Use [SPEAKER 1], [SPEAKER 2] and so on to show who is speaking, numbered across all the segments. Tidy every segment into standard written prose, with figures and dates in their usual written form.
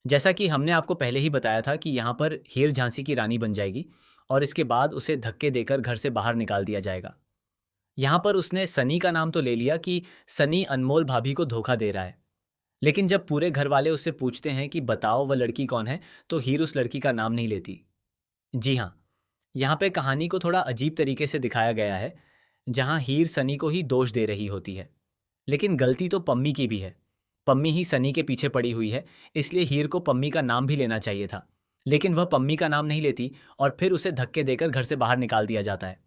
[SPEAKER 1] जैसा कि हमने आपको पहले ही बताया था कि यहाँ पर हीर झांसी की रानी बन जाएगी और इसके बाद उसे धक्के देकर घर से बाहर निकाल दिया जाएगा। यहाँ पर उसने सनी का नाम तो ले लिया कि सनी अनमोल भाभी को धोखा दे रहा है। लेकिन जब पूरे घर वाले उससे पूछते हैं कि बताओ वह लड़की कौन है, तो हीर उस लड़की का नाम नहीं लेती। जी हाँ, यहाँ पे कहानी को थोड़ा अजीब तरीके से दिखाया गया है, जहाँ हीर सनी को ही दोष दे रही होती है। लेकिन गलती तो पम्मी की भी है। पम्मी ही सनी के पीछे पड़ी हुई है, इसलिए हीर को पम्मी का नाम भी लेना चाहिए था। लेकिन वह पम्मी का नाम नहीं लेती और फिर उसे धक्के देकर घर से बाहर निकाल दिया जाता है।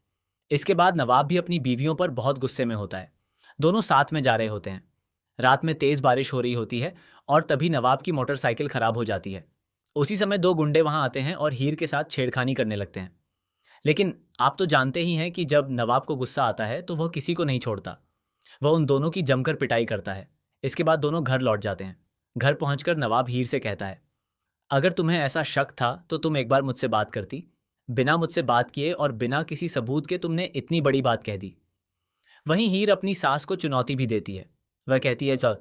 [SPEAKER 1] इसके बाद नवाब भी अपनी बीवियों पर बहुत गुस्से में होता है। दोनों साथ में जा रहे होते हैं। रात में तेज बारिश हो रही होती है और तभी नवाब की मोटरसाइकिल खराब हो जाती है। उसी समय दो गुंडे वहां आते हैं और हीर के साथ छेड़खानी करने लगते हैं। लेकिन आप तो जानते ही हैं कि जब नवाब को गुस्सा आता है तो वह किसी को नहीं छोड़ता। वह उन दोनों की जमकर पिटाई करता है। इसके बाद दोनों घर लौट जाते हैं। घर पहुंचकर नवाब हीर से कहता है, अगर तुम्हें ऐसा शक था तो तुम एक बार मुझसे बात करती। बिना मुझसे बात किए और बिना किसी सबूत के तुमने इतनी बड़ी बात कह दी। वहीं हीर अपनी सास को चुनौती भी देती है। वह कहती है, चल,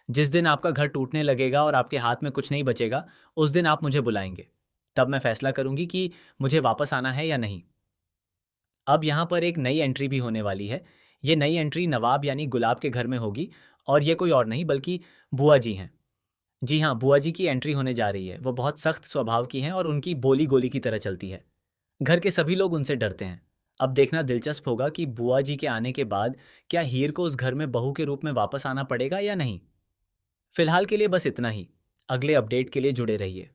[SPEAKER 1] जिस दिन आपका घर टूटने लगेगा और आपके हाथ में कुछ नहीं बचेगा, उस दिन आप मुझे बुलाएंगे। तब मैं फैसला करूंगी कि मुझे वापस आना है या नहीं। अब यहाँ पर एक नई एंट्री भी होने वाली है। ये नई एंट्री नवाब यानी गुलाब के घर में होगी और ये कोई और नहीं बल्कि बुआ जी हैं। जी हाँ, बुआ जी की एंट्री होने जा रही है। वो बहुत सख्त स्वभाव की हैं और उनकी बोली गोली की तरह चलती है। घर के सभी लोग उनसे डरते हैं। अब देखना दिलचस्प होगा कि बुआ जी के आने के बाद क्या हीर को उस घर में बहू के रूप में वापस आना पड़ेगा या नहीं। फिलहाल के लिए बस इतना ही। अगले अपडेट के लिए जुड़े रहिए।